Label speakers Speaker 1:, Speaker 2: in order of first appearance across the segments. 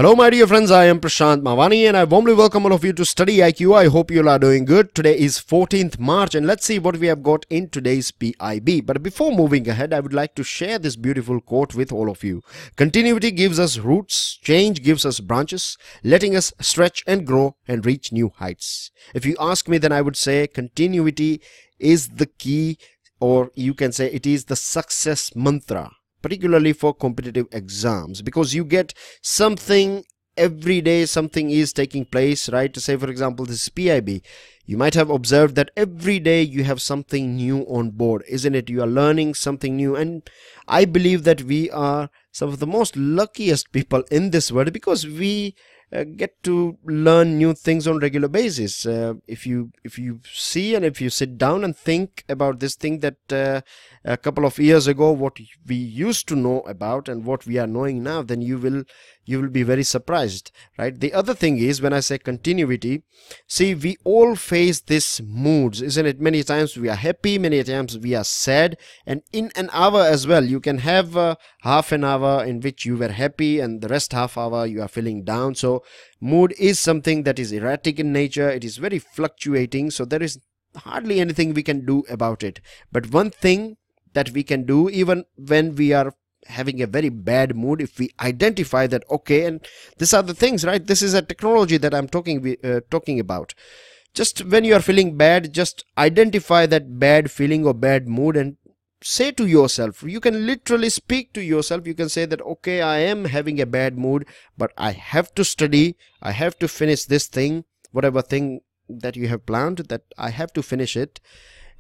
Speaker 1: Hello my dear friends, I am Prashant Mavani and I warmly welcome all of you to StudyIQ. I hope you all are doing good. Today is 14th March and let's see what we have got in today's PIB. But before moving ahead, I would like to share this beautiful quote with all of you. Continuity gives us roots, change gives us branches, letting us stretch and grow and reach new heights. If you ask me, then I would say continuity is the key, or you can say it is the success mantra, particularly for competitive exams, because you get something every day, something is taking place, right? To say, for example, this is PIB. You might have observed that every day you have something new on board, isn't it? You are learning something new, and I believe that we are some of the most luckiest people in this world because we get to learn new things on regular basis. If you see and if you sit down and think about this thing that a couple of years ago what we used to know about and what we are knowing now, then you will be very surprised, right? The other thing is, when I say continuity, see, we all face these moods, isn't it? Many times we are happy, many times we are sad, and in an hour as well you can have half an hour in which you were happy and the rest half hour you are feeling down. So mood is something that is erratic in nature, it is very fluctuating, so there is hardly anything we can do about it. But one thing that we can do, even when we are having a very bad mood, if we identify that, okay, and these are the things, right? This is a technology that I'm talking about. Just when you are feeling bad, just identify that bad feeling or bad mood and say to yourself, you can literally speak to yourself, you can say that, okay, I am having a bad mood, but I have to study, I have to finish this thing, whatever thing that you have planned, that I have to finish it.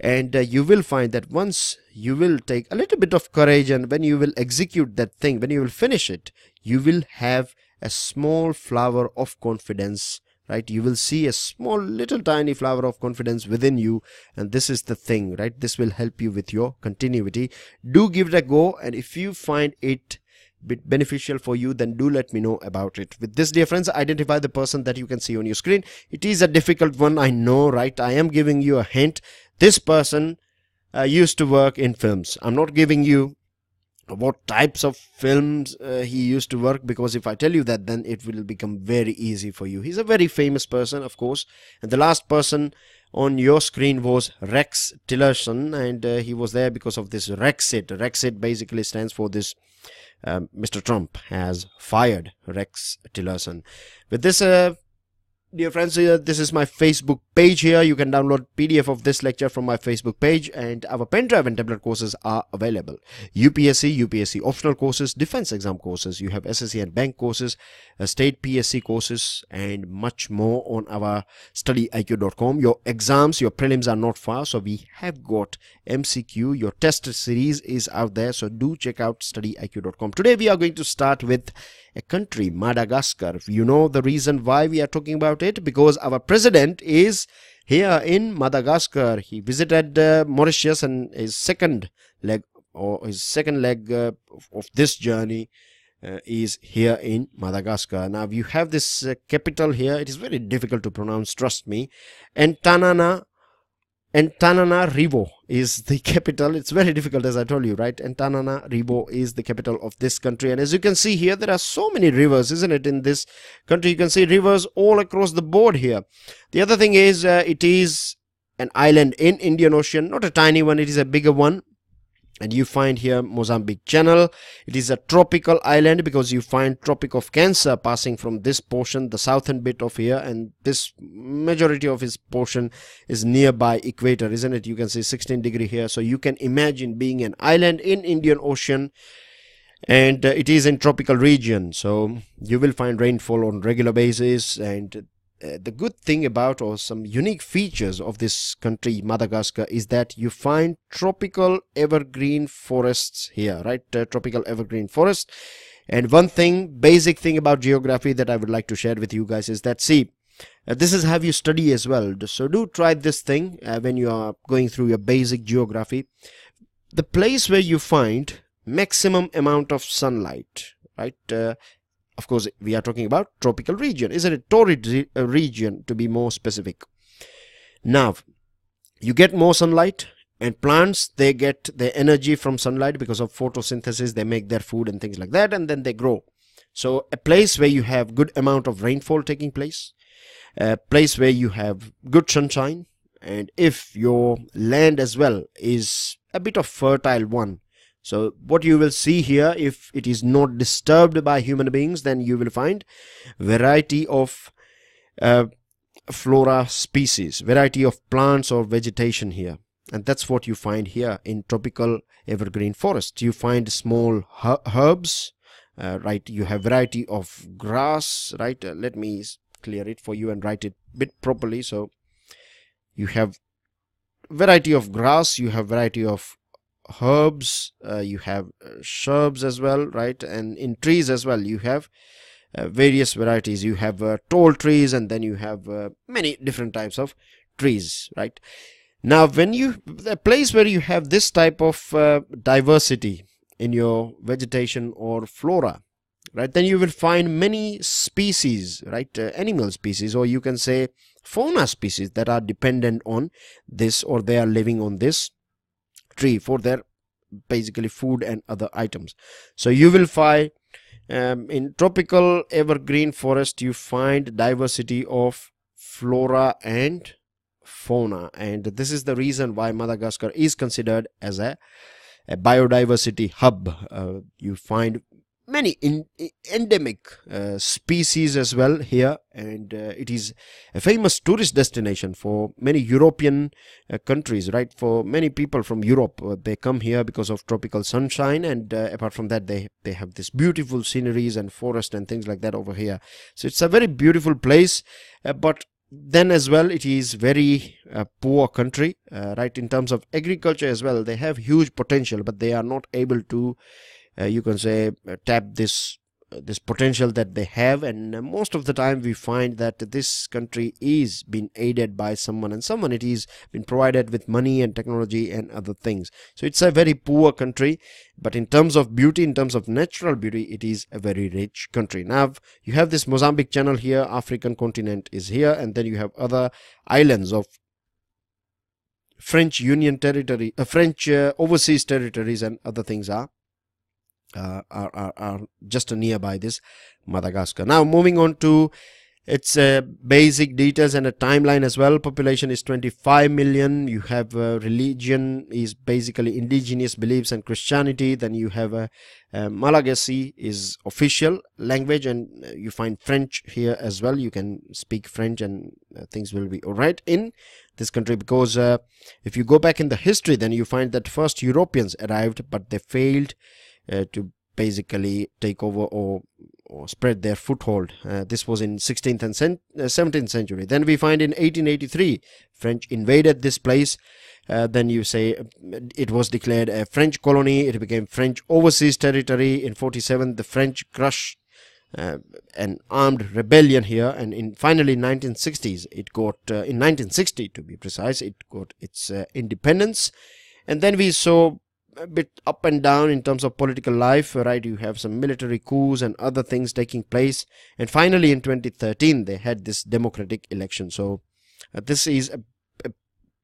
Speaker 1: And you will find that once you will take a little bit of courage, and when you will execute that thing, when you will finish it, you will have a small flower of confidence, right? You will see a small little tiny flower of confidence within you, and this is the thing, right? This will help you with your continuity. Do give it a go, and if you find it bit beneficial for you, then do let me know about it. With this, dear friends, identify the person that you can see on your screen. It is a difficult one, I know, right? I am giving you a hint. This person used to work in films. I'm not giving you what types of films he used to work, because if I tell you that, then it will become very easy for you. He's a very famous person, of course, and the last person on your screen was Rex Tillerson, and he was there because of this Rexit. Rexit basically stands for this Mr. Trump has fired Rex Tillerson. With this, dear friends, this is my Facebook page here. You can download PDF of this lecture from my Facebook page, and our pen drive and tablet courses are available. UPSC optional courses, defense exam courses, you have SSC and bank courses, state PSC courses, and much more on our StudyIQ.com. Your exams, your prelims are not far, so we have got MCQ. Your test series is out there, so do check out StudyIQ.com. Today we are going to start with a country, Madagascar. You know the reason why we are talking about it, because our president is here in Madagascar. He visited Mauritius, and his second leg of this journey is here in Madagascar. Now you have this capital here. It is very difficult to pronounce, trust me. Antananarivo is the capital. It's very difficult, as I told you, right? Antananarivo is the capital of this country, and as you can see here, there are so many rivers, isn't it? In this country, you can see rivers all across the board here. The other thing is, it is an island in Indian Ocean, not a tiny one, it is a bigger one. And you find here Mozambique Channel. It is a tropical island because you find Tropic of Cancer passing from this portion, the southern bit of here, and this majority of its portion is nearby equator, isn't it? You can see 16 degree here. So you can imagine being an island in Indian Ocean, and it is in tropical region. So you will find rainfall on regular basis, and the good thing about, or some unique features of this country Madagascar, is that you find tropical evergreen forests here, right? Tropical evergreen forest. And one thing, basic thing about geography that I would like to share with you guys is that, see, this is how you study as well. So do try this thing when you are going through your basic geography. The place where you find maximum amount of sunlight, right? Of course, we are talking about tropical region, isn't it? Torrid region, to be more specific. Now, you get more sunlight, and plants, they get their energy from sunlight because of photosynthesis. They make their food and things like that, and then they grow. So a place where you have good amount of rainfall taking place, a place where you have good sunshine, and if your land as well is a bit of fertile one. So what you will see here, if it is not disturbed by human beings, then you will find variety of flora species, variety of plants or vegetation here. And that's what you find here in tropical evergreen forest. You find small herbs, right? You have variety of grass, right? Let me clear it for you and write it a bit properly. So you have variety of grass, you have variety of herbs, you have shrubs as well, right? And in trees as well, you have various varieties. You have tall trees, and then you have many different types of trees, right? Now when the place where you have this type of diversity in your vegetation or flora, right, then you will find many species, right, animal species, or you can say fauna species, that are dependent on this, or they are living on this tree for their basically food and other items. So you will find in tropical evergreen forest, you find diversity of flora and fauna, and this is the reason why Madagascar is considered as a biodiversity hub. You find many endemic species as well here, and it is a famous tourist destination for many European countries, right? For many people from Europe, they come here because of tropical sunshine, and apart from that, they have this beautiful sceneries and forest and things like that over here. So it's a very beautiful place, but then as well it is very poor country, right? In terms of agriculture as well, they have huge potential, but they are not able to you can say tap this potential that they have, and most of the time we find that this country is being aided by someone, and someone it is been provided with money and technology and other things. So it's a very poor country, but in terms of beauty, in terms of natural beauty, it is a very rich country. Now you have this Mozambique channel here, African continent is here, and then you have other islands of French Union territory, French overseas territories, and other things are just nearby this Madagascar. Now moving on to its basic details and a timeline as well. Population is 25 million. You have religion is basically indigenous beliefs and Christianity. Then you have Malagasy is official language, and you find French here as well. You can speak French, and things will be all right in this country, because if you go back in the history, then you find that first Europeans arrived, but they failed to basically take over or spread their foothold. This was in 16th and 17th century. Then we find in 1883 French invaded this place. Then you say it was declared a French colony. It became French overseas territory. In 47 the French crushed an armed rebellion here, and finally 1960s it got in 1960 to be precise, it got its independence. And then we saw a bit up and down in terms of political life, right? You have some military coups and other things taking place, and finally in 2013 they had this democratic election. So this is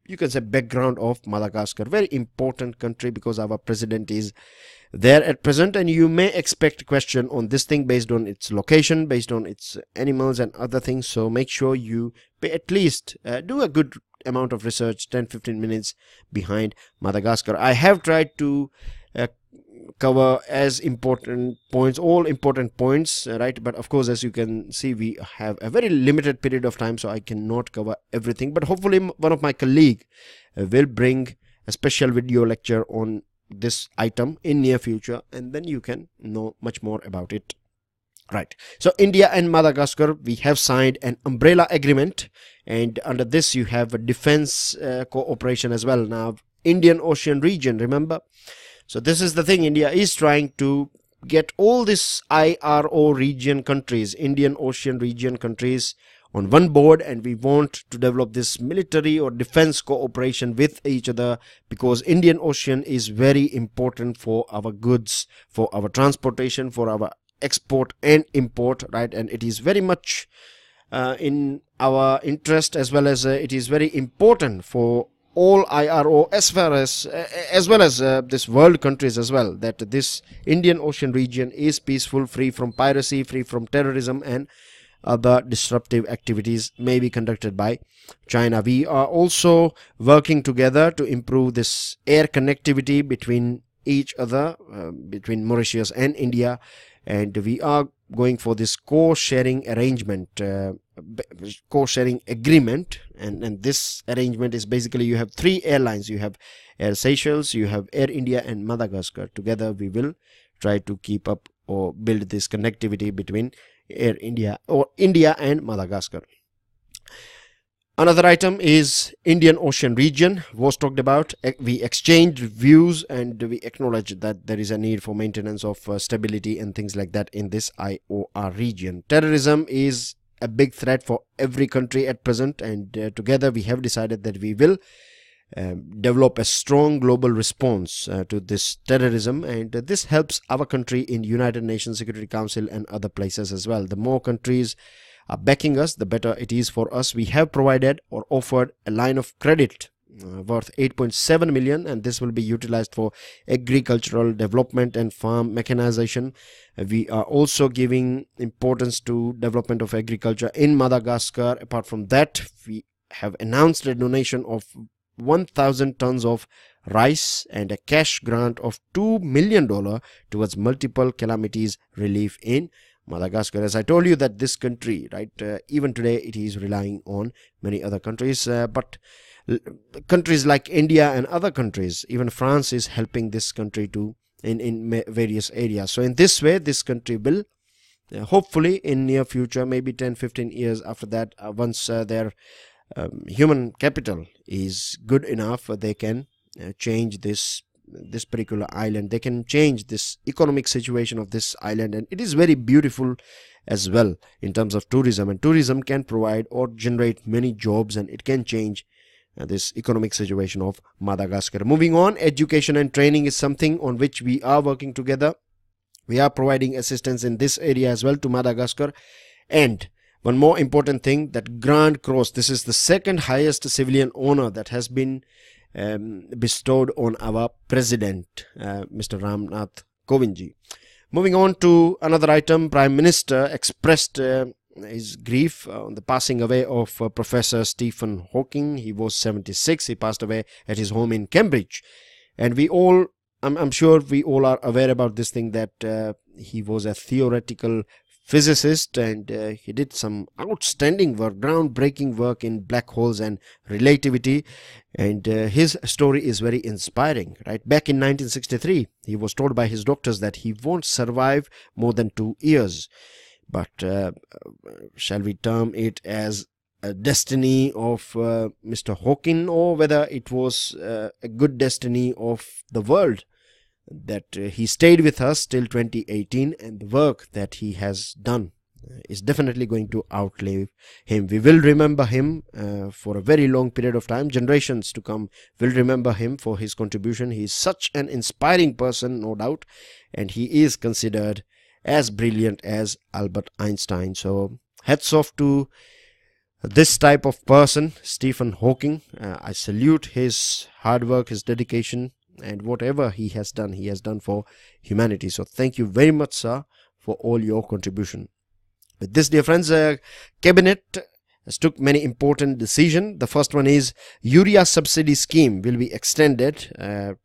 Speaker 1: you can say background of Madagascar. Very important country, because our president is there at present, and you may expect question on this thing based on its location, based on its animals and other things. So make sure you at least do a good amount of research, 10-15 minutes behind Madagascar. I have tried to cover as important points, all important points, right? But of course, as you can see, we have a very limited period of time, so I cannot cover everything. But hopefully one of my colleague will bring a special video lecture on this item in near future, and then you can know much more about it. Right, so India and Madagascar, we have signed an umbrella agreement, and under this you have a defense cooperation as well. Now Indian Ocean region, remember, so this is the thing, India is trying to get all this IRO region countries, Indian Ocean region countries, on one board, and we want to develop this military or defense cooperation with each other, because Indian Ocean is very important for our goods, for our transportation, for our export and import, right? And it is very much in our interest, as well as it is very important for all IRO as well as this world countries as well, that this Indian Ocean region is peaceful, free from piracy, free from terrorism, and other disruptive activities may be conducted by China. We are also working together to improve this air connectivity between each other, between Mauritius and India, and we are going for this co-sharing arrangement, co-sharing agreement, and this arrangement is basically, you have three airlines. You have Air Seychelles, you have Air India, and Madagascar. Together we will try to keep up or build this connectivity between Air India or India and Madagascar. Another item is Indian Ocean region was talked about. We exchanged views and we acknowledge that there is a need for maintenance of stability and things like that in this IOR region. Terrorism is a big threat for every country at present, and together we have decided that we will develop a strong global response to this terrorism, and this helps our country in United Nations Security Council and other places as well. The more countries are backing us, the better it is for us. We have provided or offered a line of credit worth 8.7 million, and this will be utilized for agricultural development and farm mechanization. We are also giving importance to development of agriculture in Madagascar. Apart from that, we have announced a donation of 1,000 tons of rice and a cash grant of $2 million towards multiple calamities relief in Madagascar. As I told you that this country, right, even today it is relying on many other countries, but countries like India and other countries, even France is helping this country to in various areas. So in this way, this country will hopefully in near future, maybe 10-15 years after that, once their human capital is good enough, they can change this particular island. They can change this economic situation of this island, and it is very beautiful as well in terms of tourism, and tourism can provide or generate many jobs, and it can change this economic situation of Madagascar. Moving on, education and training is something on which we are working together. We are providing assistance in this area as well to Madagascar. And one more important thing, that Grand Cross, this is the second highest civilian honor that has been bestowed on our president, Mr. Ramnath Kovindji. Moving on to another item, Prime Minister expressed his grief on the passing away of Professor Stephen Hawking. He was 76. He passed away at his home in Cambridge, and we all, I'm sure we all are aware about this thing, that he was a theoretical physicist, and he did some outstanding work, groundbreaking work in black holes and relativity, and his story is very inspiring. Right back in 1963, he was told by his doctors that he won't survive more than 2 years. But shall we term it as a destiny of Mr. Hawking, or whether it was a good destiny of the world, that he stayed with us till 2018, and the work that he has done is definitely going to outlive him. We will remember him for a very long period of time. Generations to come will remember him for his contribution. He is such an inspiring person, no doubt, and he is considered as brilliant as Albert Einstein. So hats off to this type of person, Stephen Hawking. I salute his hard work, his dedication, and whatever he has done for humanity. So thank you very much, sir, for all your contribution. With this, dear friends, Cabinet has took many important decisions. The first one is urea subsidy scheme will be extended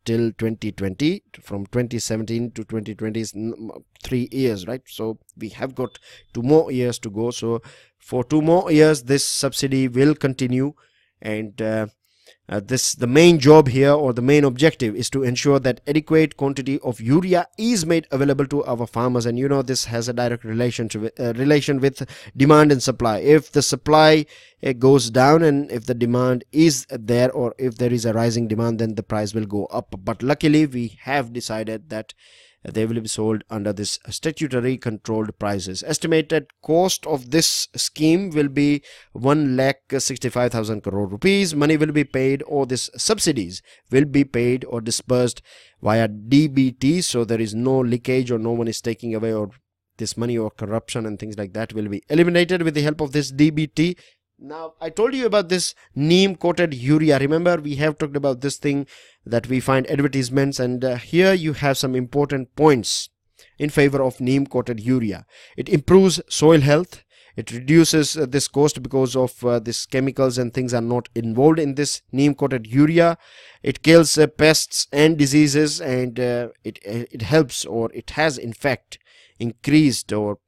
Speaker 1: till 2020. From 2017 to 2020 is 3 years, right? So we have got 2 more years to go. So for 2 more years, this subsidy will continue, and the main job here, or the main objective, is to ensure that adequate quantity of urea is made available to our farmers. And you know, this has a direct relation with demand and supply. If the supply goes down, and if the demand is there, or if there is a rising demand, then the price will go up. But luckily, we have decided that they will be sold under this statutory controlled prices. Estimated cost of this scheme will be 1,65,000 crore rupees. Money will be paid, or this subsidies will be paid or disbursed via DBT. So there is no leakage, or no one is taking away or this money, or corruption and things like that will be eliminated with the help of this DBT. Now, I told you about this neem coated urea. Remember, we have talked about this thing that we find advertisements, and here you have some important points in favor of neem coated urea. It improves soil health. It reduces this cost because of these chemicals and things are not involved in this neem coated urea. It kills pests and diseases, and it helps, or it has in fact increased or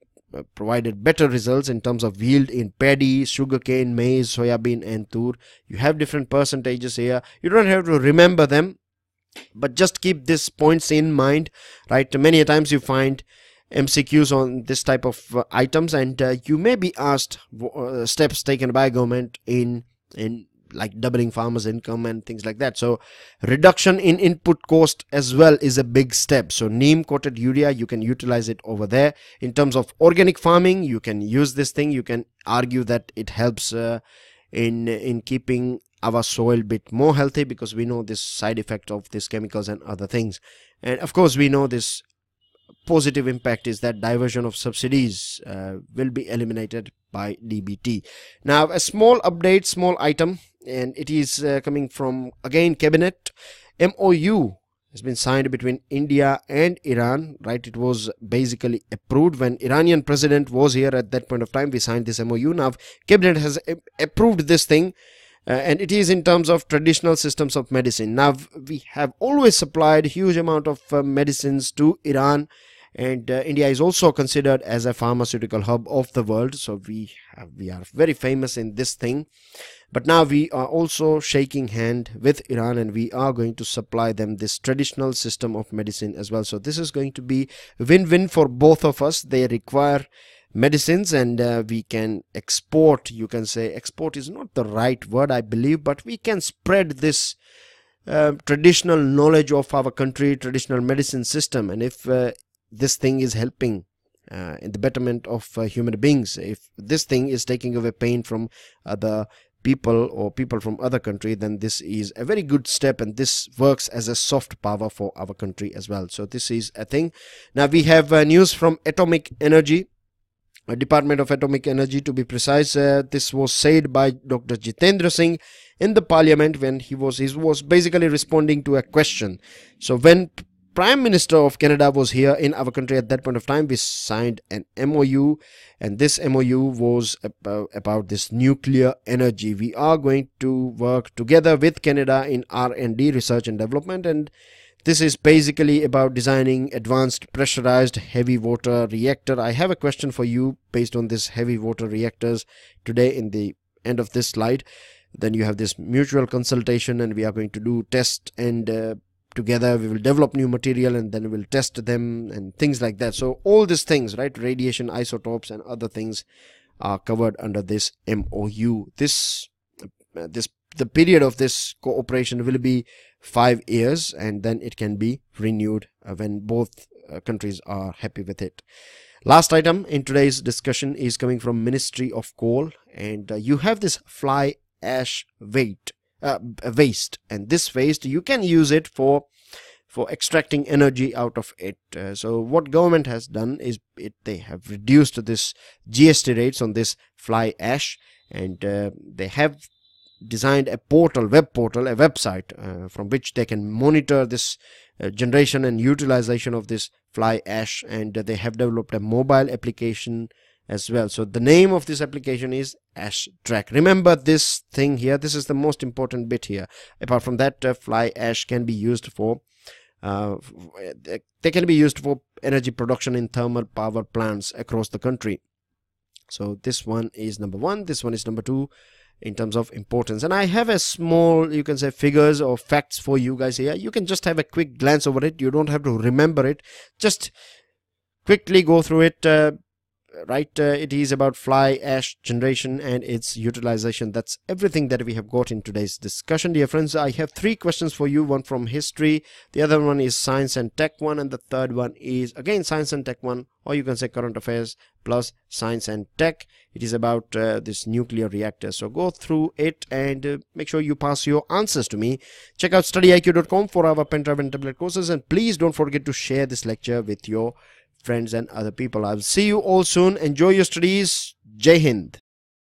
Speaker 1: provided better results in terms of yield in paddy, sugarcane, maize, soybean and tur. You have different percentages here. You don't have to remember them, but just keep these points in mind, right? Many a times you find MCQs on this type of items, and you may be asked steps taken by government in like doubling farmers' income and things like that. So reduction in input cost as well is a big step. So neem coated urea, you can utilize it over there. In terms of organic farming, you can use this thing. You can argue that it helps in keeping our soil bit more healthy, because we know this side effect of these chemicals and other things. And of course we know this positive impact is that diversion of subsidies will be eliminated by DBT. Now, a small update, small item, and it is coming from again cabinet. MOU has been signed between India and Iran, right? It was basically approved when Iranian president was here. At that point of time we signed this MOU. Now cabinet has approved this thing, and it is in terms of traditional systems of medicine. Now we have always supplied huge amount of medicines to Iran, and India is also considered as a pharmaceutical hub of the world, so we are very famous in this thing. But now we are also shaking hand with Iran, and we are going to supply them this traditional system of medicine as well. So this is going to be win-win for both of us. They require medicines, and we can export. You can say export is not the right word, I believe, but we can spread this traditional knowledge of our country, traditional medicine system. And if this thing is helping in the betterment of human beings, if this thing is taking away pain from other people or people from other country, then this is a very good step, and this works as a soft power for our country as well. So this is a thing. Now we have news from Atomic Energy, Department of Atomic Energy to be precise. This was said by Dr. Jitendra Singh in the parliament when he was basically responding to a question. So when Prime Minister of Canada was here in our country at that point of time, we signed an MOU, and this MOU was about this nuclear energy. We are going to work together with Canada in R&D, research and development, and this is basically about designing advanced pressurized heavy water reactor. I have a question for you based on this heavy water reactors today in the end of this slide. Then you have this mutual consultation, and we are going to do test, and together we will develop new material, and then we'll test them and things like that. So all these things, right, radiation isotopes and other things are covered under this MOU. The period of this cooperation will be 5 years, and then it can be renewed when both countries are happy with it. Last item in today's discussion is coming from Ministry of Coal, and you have this fly ash waste, and this waste you can use it for extracting energy out of it. So what government has done is they have reduced this GST rates on this fly ash, and they have designed a portal, a website from which they can monitor this generation and utilization of this fly ash, and they have developed a mobile application as well. So the name of this application is Ash Track. Remember this thing here, this is the most important bit here. Apart from that, fly ash can be used for they can be used for energy production in thermal power plants across the country. So this one is number one, this one is number two in terms of importance. And I have a small, you can say, figures or facts for you guys here. You can just have a quick glance over it. You don't have to remember it, just quickly go through it. It is about fly ash generation and its utilization. That's everything that we have got in today's discussion, dear friends. I have 3 questions for you, one from history, the other one is science and tech one, and the third one is again science and tech one, or you can say current affairs plus science and tech. It is about this nuclear reactor. So go through it and make sure you pass your answers to me. Check out StudyIQ.com for our pen drive and tablet courses, and please don't forget to share this lecture with your friends and other people. I'll see you all soon. Enjoy your studies. Jai Hind.